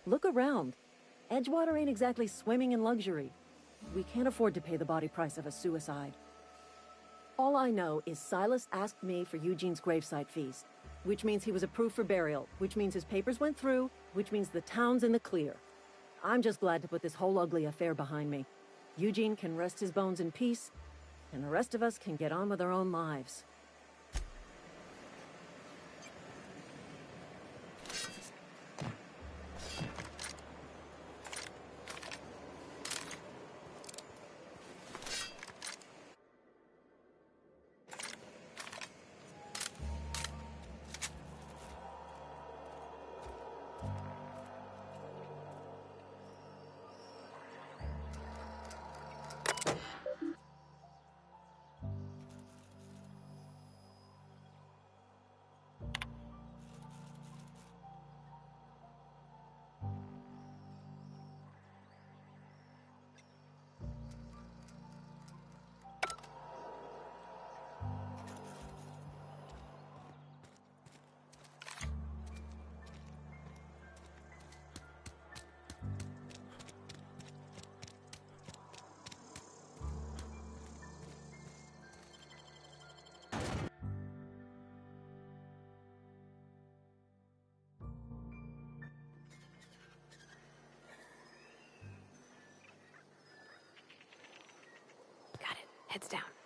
Look around. Edgewater ain't exactly swimming in luxury. We can't afford to pay the body price of a suicide. All I know is Silas asked me for Eugene's gravesite fees, which means he was approved for burial, which means his papers went through, which means the town's in the clear. I'm just glad to put this whole ugly affair behind me. Eugene can rest his bones in peace, and the rest of us can get on with our own lives. Heads down.